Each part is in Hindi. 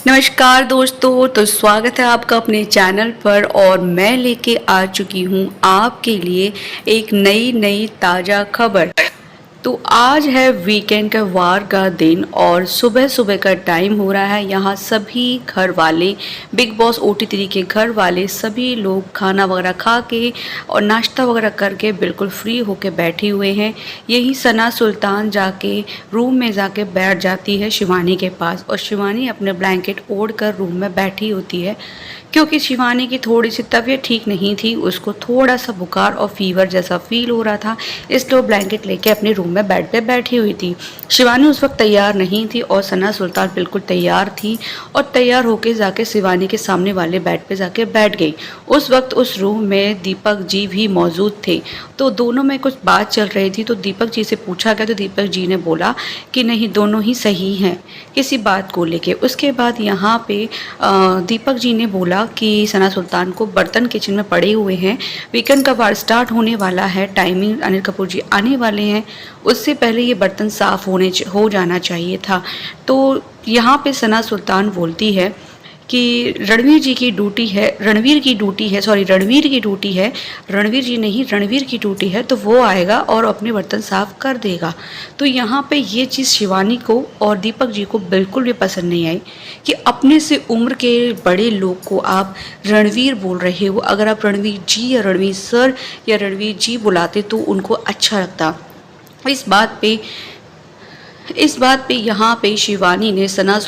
नमस्कार दोस्तों, तो स्वागत है आपका अपने चैनल पर। और मैं लेके आ चुकी हूँ आपके लिए एक नई ताज़ा खबर। तो आज है वीकेंड का वार का दिन और सुबह सुबह का टाइम हो रहा है। यहाँ सभी घर वाले, बिग बॉस OT3 के घर वाले सभी लोग खाना वगैरह खा के और नाश्ता वगैरह करके बिल्कुल फ्री होके बैठे हुए हैं। यही सना सुल्तान जाके रूम में जाके बैठ जाती है शिवानी के पास, और शिवानी अपने ब्लैंकेट ओढ़ कर रूम में बैठी होती है क्योंकि शिवानी की थोड़ी सी तबीयत ठीक नहीं थी। उसको थोड़ा सा बुखार और फीवर जैसा फील हो रहा था, इसलिए वो ब्लैंकेट लेके अपने रूम में बेड पे बैठी हुई थी। शिवानी उस वक्त तैयार नहीं थी और सना सुल्तान बिल्कुल तैयार थी और तैयार होके जाके शिवानी के सामने वाले बेड पे जाके बैठ गई। उस वक्त उस रूम में दीपक जी भी मौजूद थे, तो दोनों में कुछ बात चल रही थी। तो दीपक जी से पूछा गया तो दीपक जी ने बोला कि नहीं, दोनों ही सही हैं किसी बात को लेके। उसके बाद यहाँ पे दीपक जी ने बोला कि सना सुल्तान को बर्तन किचन में पड़े हुए हैं, वीकेंड का वार स्टार्ट होने वाला है, टाइमिंग अनिल कपूर जी आने वाले हैं, उससे पहले ये बर्तन साफ़ हो जाना चाहिए था। तो यहाँ पे सना सुल्तान बोलती है कि रणवीर की ड्यूटी है, रणवीर की ड्यूटी है, तो वो आएगा और अपने बर्तन साफ कर देगा। तो यहाँ पे ये चीज़ शिवानी को और दीपक जी को बिल्कुल भी पसंद नहीं आई कि अपने से उम्र के बड़े लोग को आप रणवीर बोल रहे हो। अगर आप रणवीर जी या रणवीर सर या रणवीर जी बुलाते तो उनको अच्छा लगता। इस बात पे यहाँ पे शिवानी ने सना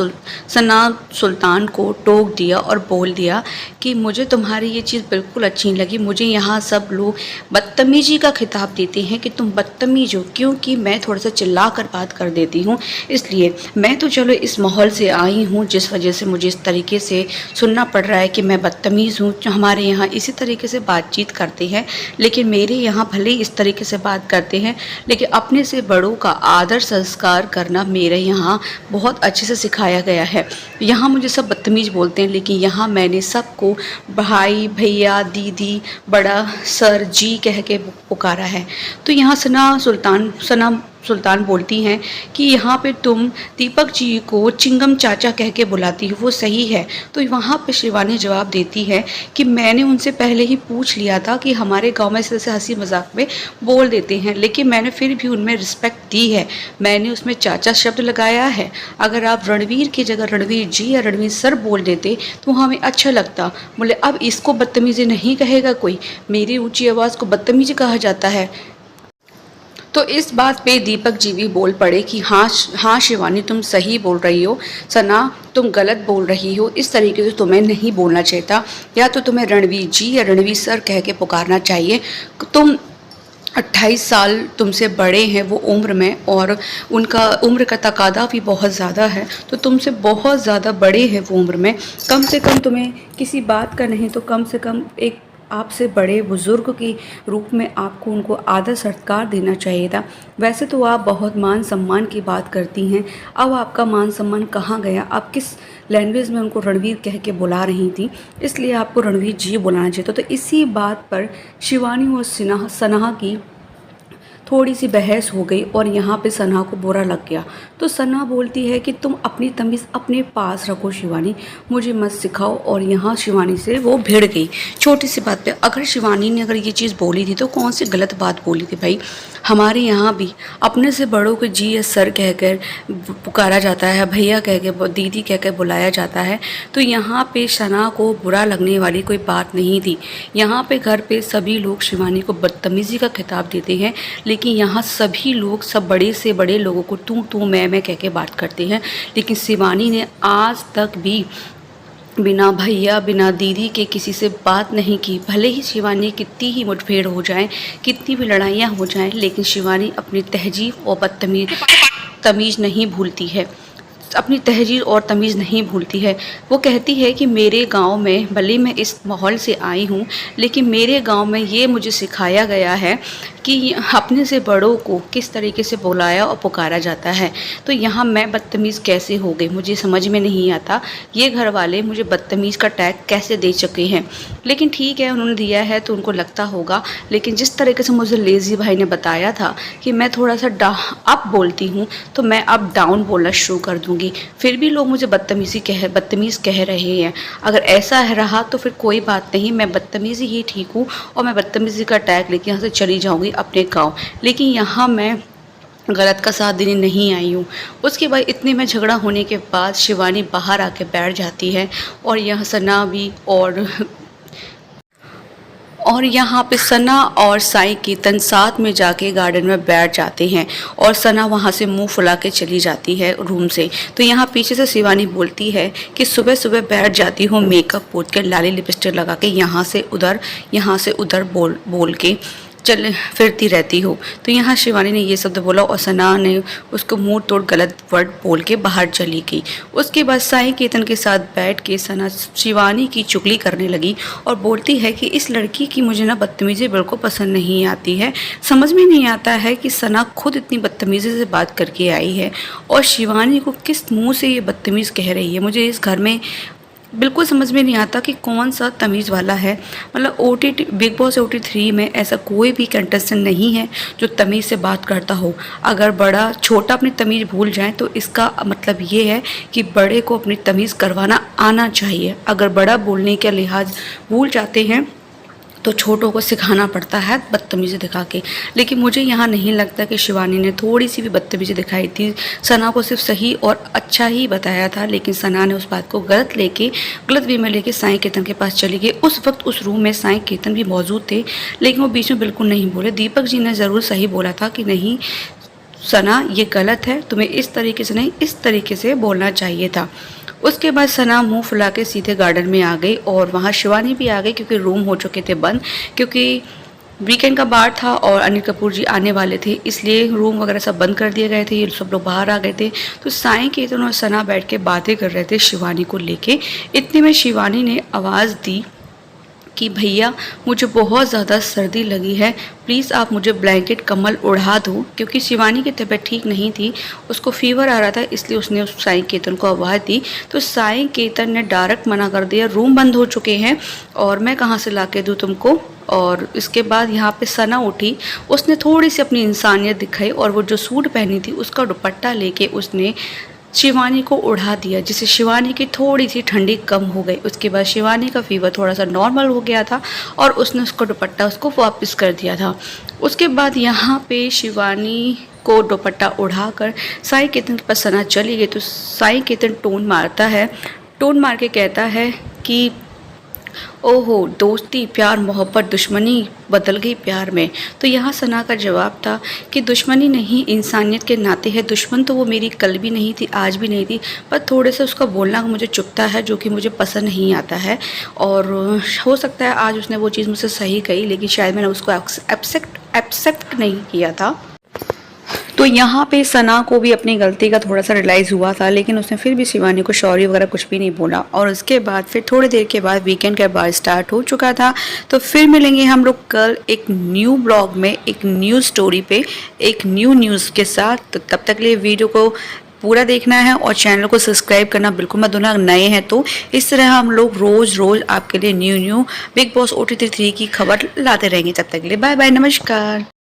सुल्तान को टोक दिया और बोल दिया कि मुझे तुम्हारी ये चीज़ बिल्कुल अच्छी नहीं लगी। मुझे यहाँ सब लोग बदतमीजी का खिताब देते हैं कि तुम बदतमीज हो, क्योंकि मैं थोड़ा सा चिल्ला कर बात कर देती हूँ। इसलिए मैं तो चलो इस माहौल से आई हूँ जिस वजह से मुझे इस तरीके से सुनना पड़ रहा है कि मैं बदतमीज़ हूँ। हमारे यहाँ इसी तरीके से बातचीत करते हैं, लेकिन मेरे यहाँ भले ही इस तरीके से बात करते हैं, लेकिन अपने से बड़ों का आदर संस्कार करना मेरे यहाँ बहुत अच्छे से सिखाया गया है। यहाँ मुझे सब बदतमीज बोलते हैं, लेकिन यहाँ मैंने सबको भाई, भैया, दीदी, बड़ा, सर, जी कह के पुकारा है। तो यहाँ सना सुल्तान बोलती हैं कि यहाँ पे तुम दीपक जी को चिंगम चाचा कह के बुलाती हो, वो सही है। तो वहाँ पे शिवानी जवाब देती है कि मैंने उनसे पहले ही पूछ लिया था कि हमारे गांव में ऐसे हंसी मजाक में बोल देते हैं, लेकिन मैंने फिर भी उनमें रिस्पेक्ट दी है, मैंने उसमें चाचा शब्द लगाया है। अगर आप रणवीर की जगह रणवीर जी या रणवीर सर बोल देते तो हमें अच्छा लगता। बोले अब इसको बदतमीजी नहीं कहेगा कोई, मेरी ऊँची आवाज़ को बदतमीजी कहा जाता है। तो इस बात पे दीपक जी भी बोल पड़े कि हाँ शिवानी, तुम सही बोल रही हो, सना तुम गलत बोल रही हो, इस तरीके से तुम्हें नहीं बोलना चाहिए था, या तो तुम्हें रणवीर जी या रणवीर सर कह के पुकारना चाहिए। तुम 28 साल तुमसे बड़े हैं वो उम्र में, और उनका उम्र का तकादा भी बहुत ज़्यादा है, तो तुमसे बहुत ज़्यादा बड़े हैं वो उम्र में। कम से कम तुम्हें किसी बात का नहीं तो कम से कम एक आपसे बड़े बुज़ुर्ग के रूप में आपको उनको आदर सत्कार देना चाहिए था। वैसे तो आप बहुत मान सम्मान की बात करती हैं, अब आपका मान सम्मान कहाँ गया? आप किस लैंग्वेज में उनको रणवीर कह के बुला रही थी, इसलिए आपको रणवीर जी बुलाना चाहिए था। तो इसी बात पर शिवानी और सना की थोड़ी सी बहस हो गई और यहाँ पे सना को बुरा लग गया। तो सना बोलती है कि तुम अपनी तमीज़ अपने पास रखो शिवानी, मुझे मत सिखाओ। और यहाँ शिवानी से वो भिड़ गई छोटी सी बात पे। अगर शिवानी ने अगर ये चीज़ बोली थी तो कौन सी गलत बात बोली थी भाई? हमारे यहाँ भी अपने से बड़ों को जी या सर कहकर पुकारा जाता है, भैया कह के, दीदी कह के बुलाया जाता है। तो यहाँ पे सना को बुरा लगने वाली कोई बात नहीं थी। यहाँ पे घर पे सभी लोग शिवानी को बदतमीज़ी का खिताब देते हैं, लेकिन यहाँ सभी लोग सब बड़े से बड़े लोगों को तू मैं कह के बात करते हैं। लेकिन शिवानी ने आज तक भी बिना भैया बिना दीदी के किसी से बात नहीं की। भले ही शिवानी कितनी ही मुठभेड़ हो जाए, कितनी भी लड़ाइयाँ हो जाएं, लेकिन शिवानी अपनी तहजीब और तमीज़ नहीं भूलती है, अपनी तहजीब और तमीज़ नहीं भूलती है। वो कहती है कि मेरे गांव में, भले मैं इस माहौल से आई हूँ, लेकिन मेरे गांव में ये मुझे सिखाया गया है कि अपने से बड़ों को किस तरीके से बुलाया और पुकारा जाता है। तो यहाँ मैं बदतमीज़ कैसे हो गई, मुझे समझ में नहीं आता। ये घर वाले मुझे बदतमीज़ का टैग कैसे दे चुके हैं। लेकिन ठीक है, उन्होंने दिया है तो उनको लगता होगा। लेकिन जिस तरीके से मुझे लेज़ी भाई ने बताया था कि मैं थोड़ा सा अप बोलती हूँ तो मैं अब डाउन बोलना शुरू कर दूँगी, फिर भी लोग मुझे बदतमीज़ कह रहे हैं। अगर ऐसा रहा तो फिर कोई बात नहीं, मैं बदतमीज़ी ही ठीक हूँ और मैं बदतमीज़ी का टैग लेके यहाँ से चली जाऊँगी अपने गाँव। लेकिन यहाँ मैं गलत का साथ देने नहीं आई हूँ। उसके बाद इतने में झगड़ा होने के बाद शिवानी बाहर आके बैठ जाती है और यह सना भी और यहाँ पे सना और साईं कीर्तन साथ में जाके गार्डन में बैठ जाते हैं और सना वहाँ से मुंह फुला के चली जाती है रूम से। तो यहाँ पीछे से शिवानी बोलती है कि सुबह सुबह बैठ जाती हूँ मेकअप पोत के, लाली लिपस्टिक लगा के, यहाँ से उधर बोल के चल फिरती रहती हो। तो यहाँ शिवानी ने ये शब्द बोला और सना ने उसको मुंह तोड़ गलत वर्ड बोल के बाहर चली गई। उसके बाद साईं कीर्तन के साथ बैठ के सना शिवानी की चुगली करने लगी और बोलती है कि इस लड़की की मुझे ना बदतमीज़ी बिल्कुल पसंद नहीं आती है। समझ में नहीं आता है कि सना खुद इतनी बदतमीज़ी से बात करके आई है और शिवानी को किस मुँह से ये बदतमीज़ कह रही है। मुझे इस घर में बिल्कुल समझ में नहीं आता कि कौन सा तमीज़ वाला है। मतलब OTT बिग बॉस OT3 में ऐसा कोई भी कंटेस्टेंट नहीं है जो तमीज़ से बात करता हो। अगर बड़ा छोटा अपनी तमीज़ भूल जाए तो इसका मतलब ये है कि बड़े को अपनी तमीज़ करवाना आना चाहिए। अगर बड़ा बोलने के लिहाज भूल जाते हैं तो छोटों को सिखाना पड़ता है बदतमीज़ी दिखा के। लेकिन मुझे यहाँ नहीं लगता कि शिवानी ने थोड़ी सी भी बदतमीज़ी दिखाई थी। सना को सिर्फ सही और अच्छा ही बताया था, लेकिन सना ने उस बात को गलत वे में लेके साईं कीर्तन के पास चली गई। उस वक्त उस रूम में साईं कीर्तन भी मौजूद थे, लेकिन वो बीच में बिल्कुल नहीं बोले। दीपक जी ने ज़रूर सही बोला था कि नहीं सना ये गलत है, तुम्हें इस तरीके से नहीं इस तरीके से बोलना चाहिए था। उसके बाद सना मुंह फुला के सीधे गार्डन में आ गई और वहाँ शिवानी भी आ गई क्योंकि रूम हो चुके थे बंद, क्योंकि वीकेंड का बार था और अनिल कपूर जी आने वाले थे, इसलिए रूम वगैरह सब बंद कर दिए गए थे। ये सब लोग बाहर आ गए थे। तो साईं कीर्तन और सना बैठ के बातें कर रहे थे शिवानी को लेके। इतने में शिवानी ने आवाज़ दी कि भैया मुझे बहुत ज़्यादा सर्दी लगी है, प्लीज़ आप मुझे ब्लैंकेट कम्बल उड़ा दो। क्योंकि शिवानी की तबीयत ठीक नहीं थी, उसको फीवर आ रहा था, इसलिए उसने उस साईं कीर्तन को आवाज़ दी। तो साईं कीर्तन ने डायरेक्ट मना कर दिया, रूम बंद हो चुके हैं और मैं कहाँ से ला के दूँ तुमको। और इसके बाद यहाँ पे सना उठी, उसने थोड़ी सी अपनी इंसानियत दिखाई और वो जो सूट पहनी थी उसका दुपट्टा लेके उसने शिवानी को उड़ा दिया, जिससे शिवानी की थोड़ी सी ठंडी कम हो गई। उसके बाद शिवानी का फीवर थोड़ा सा नॉर्मल हो गया था और उसने उसको दुपट्टा उसको वापस कर दिया था। उसके बाद यहाँ पे शिवानी को दुपट्टा उड़ाकर साईं कीर्तन के पास सना चली गई। तो साईं कीर्तन टोन मार के कहता है कि ओहो दोस्ती प्यार मोहब्बत दुश्मनी बदल गई प्यार में। तो यहाँ सना का जवाब था कि दुश्मनी नहीं, इंसानियत के नाते है। दुश्मन तो वो मेरी कल भी नहीं थी, आज भी नहीं थी, पर थोड़े से उसका बोलना मुझे चुभता है, जो कि मुझे पसंद नहीं आता है। और हो सकता है आज उसने वो चीज़ मुझसे सही कही, लेकिन शायद मैंने उसको एक्सेप्ट नहीं किया था। तो यहाँ पे सना को भी अपनी गलती का थोड़ा सा रियलाइज़ हुआ था, लेकिन उसने फिर भी शिवानी को सॉरी वगैरह कुछ भी नहीं बोला। और उसके बाद फिर थोड़ी देर के बाद वीकेंड का बार स्टार्ट हो चुका था। तो फिर मिलेंगे हम लोग कल एक न्यू ब्लॉग में, एक न्यू स्टोरी पे, एक न्यू न्यूज़ के साथ। तो तब तक के लिए वीडियो को पूरा देखना है और चैनल को सब्सक्राइब करना बिल्कुल मत भूलना नए हैं तो। इस तरह हम लोग रोज़ आपके लिए न्यू बिग बॉस OT3 की खबर लाते रहेंगे। तब तक के लिए बाय बाय, नमस्कार।